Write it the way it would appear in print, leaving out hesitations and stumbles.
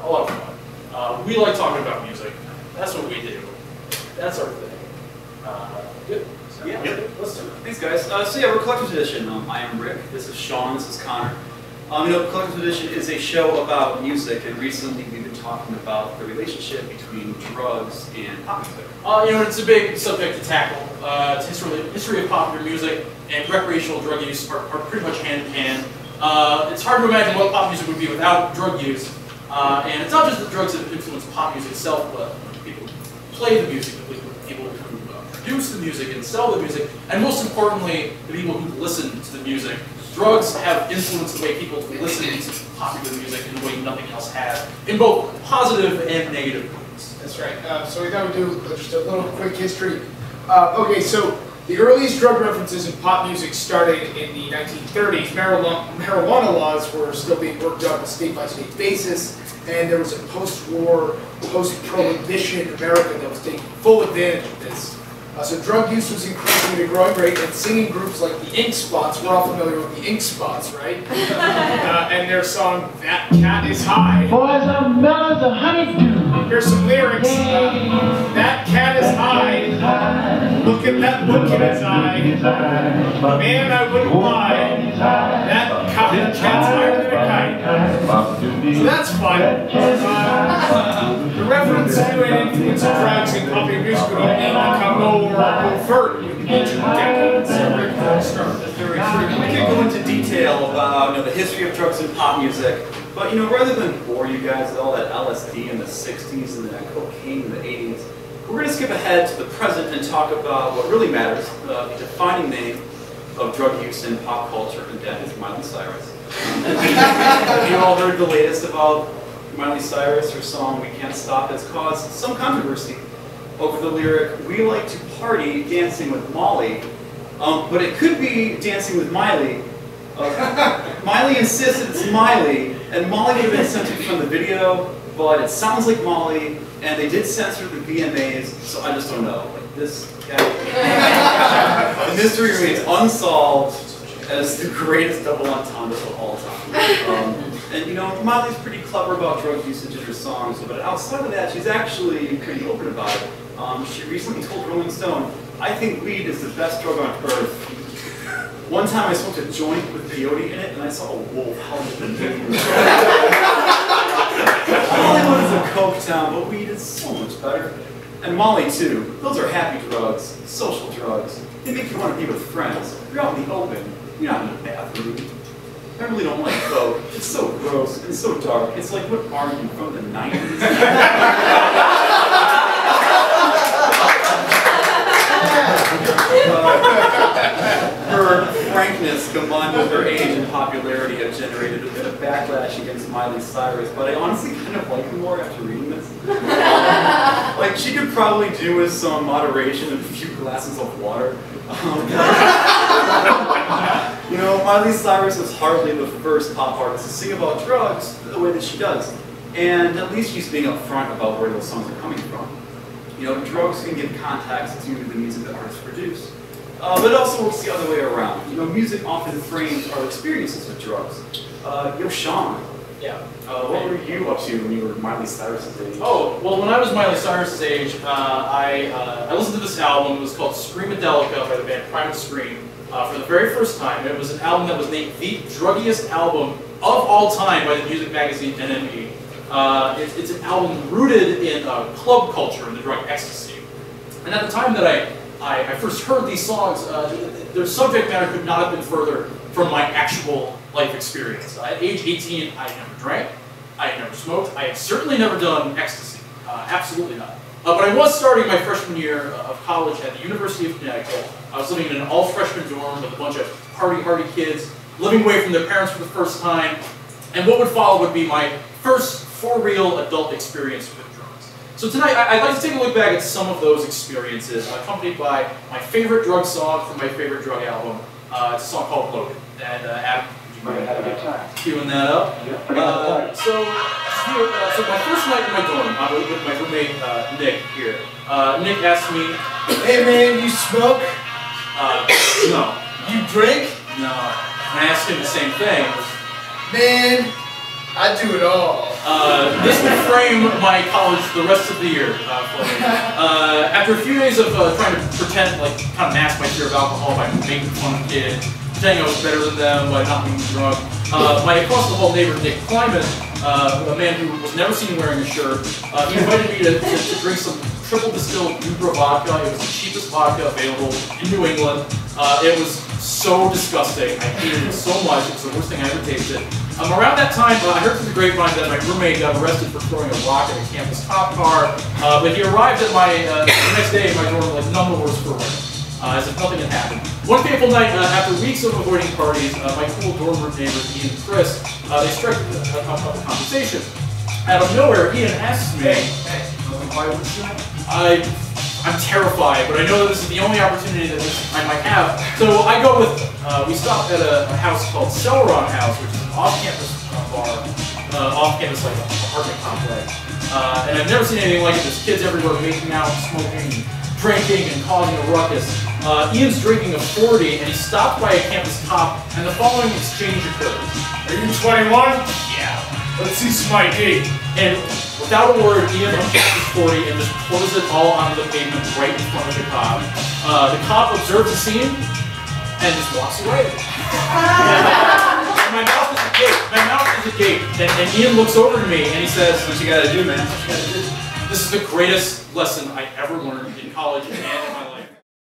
a lot of fun. We like talking about music. That's what we do. That's our thing. Good. Yeah, let's do it. Thanks, guys. So yeah, we're Collector's Edition. I am Rick. This is Sean. This is Connor. Collector's Edition is a show about music, and recently we've been talking about the relationship between drugs and pop music. It's a big subject to tackle. History of popular music and recreational drug use are pretty much hand in hand. It's hard to imagine what pop music would be without drug use. And it's not just that drugs have influenced pop music itself, but people who play the music, the people who produce the music and sell the music, and most importantly, the people who listen to the music. Drugs have influenced the way people listen to popular music in a way nothing else has, in both positive and negative ways. That's right. So we thought we'd do just a little quick history. Okay, so the earliest drug references in pop music started in the 1930s. Marijuana laws were still being worked out on a state-by-state basis, and there was a post-war, post-prohibition America that was taking full advantage of this. So drug use was increasing at a growing rate, and singing groups like the Ink Spots, we're all familiar with the Ink Spots, right? And their song, That Cat Is High. Boys are melons, a honeydew. Here's some lyrics. That cat is high. Look at that look in his eye. Man, I wouldn't lie. That cat's higher than a kite. So that's fun. The reference to an influence of drugs in popular music would only become more overt with the ancient decades. So Rick, start. That's very true. We can go into detail about the history of drugs in pop music, but rather than bore you guys with all that LSD in the 60s and that cocaine in the 80s, we're going to skip ahead to the present and talk about what really matters, the defining name of drug use in pop culture, and that is Miley Cyrus. Have you all heard the latest about Miley Cyrus? Her song "We Can't Stop" has caused some controversy over the lyric, "We like to party dancing with Molly," but it could be dancing with Miley. Miley insisted it's Miley, and Molly would have been censored from the video, but it sounds like Molly, and they did censor the VMAs, so I just don't know. This guy, the mystery remains unsolved as the greatest double entendre of all time. And Miley's pretty clever about drug usage in her songs, but outside of that, she's actually pretty open about it. She recently told Rolling Stone, "I think weed is the best drug on earth. One time I smoked a joint with peyote in it, and I saw a wolf howling in the moon." Hollywood is a coke town, but weed is so much better. And Molly, too. Those are happy drugs, social drugs. They make you want to be with friends. You're out in the open. You're not in the bathroom. I really don't like coke. It's so gross and so dark. It's like, what are you, from the 90s? Her frankness combined with her age and popularity have generated a bit of backlash against Miley Cyrus, but I honestly kind of like her more after reading this. Like, she could probably do with some moderation and a few glasses of water. Miley Cyrus was hardly the first pop artist to sing about drugs the way that she does. And at least she's being upfront about where those songs are coming from. Drugs can give context to the music that artists produce. But it also works the other way around. Music often frames our experiences with drugs. Sean. Yeah. What were you up to when you were Miley Cyrus's age? Oh, well, when I was Miley Cyrus's age, I listened to this album. It was called Screamadelica by the band Primal Scream for the very first time. It was an album that was named the druggiest album of all time by the music magazine NME. It's an album rooted in club culture and the drug ecstasy. And at the time that I first heard these songs, their subject matter could not have been further from my actual life experience. At age 18, I had never drank, I had never smoked, I had certainly never done ecstasy. Absolutely not. But I was starting my freshman year of college at the University of Connecticut. I was living in an all-freshman dorm with a bunch of hardy kids, living away from their parents for the first time. And what would follow would be my first for-real adult experience with drugs. So tonight, I'd like to take a look back at some of those experiences, accompanied by my favorite drug song from my favorite drug album. It's a song called Loaded. And Adam, would you mind queuing that up? So my first night in my dorm, I was with my roommate, Nick, here. Nick asked me, Hey man, you smoke? No. You drink? No. And I asked him the same thing. Man, I do it all. This would frame my college the rest of the year for me. After a few days of trying to pretend, like, kind of mask my fear of alcohol by making fun of kids, pretending I was better than them by not being drunk, my across-the-hall neighbor, Nick Kleiman, a man who was never seen wearing a shirt, he invited me to drink some triple distilled Dubra vodka. It was the cheapest vodka available in New England. It was so disgusting. I hated it so much. It was the worst thing I ever tasted. Around that time, I heard from the grapevine that my roommate got arrested for throwing a rock at a campus cop car, but he arrived at my, the next day in my dorm like none the worse for wear, as if nothing had happened. One fateful night, after weeks of avoiding parties, my cool dorm room neighbors, Ian and Chris, they struck up a conversation. Out of nowhere, Ian asks me, why would you? I'm terrified, but I know that this is the only opportunity that I might have. So I go with, we stopped at a house called Celeron House, which is an off-campus bar, off-campus like apartment complex. And I've never seen anything like it. There's kids everywhere making out, smoking, drinking, and causing a ruckus. Ian's drinking a 40, and he's stopped by a campus cop, and the following exchange occurs. Are you 21? Yeah. Let's see some ID. And without a word, Ian uncaps his 40 and just pours it all onto the pavement right in front of the cop. The cop observes the scene and just walks away. And my mouth is agape. My mouth is agape. And Ian looks over to me and he says, What you gotta do, man? What you gotta do? "This is the greatest lesson I ever learned in college." And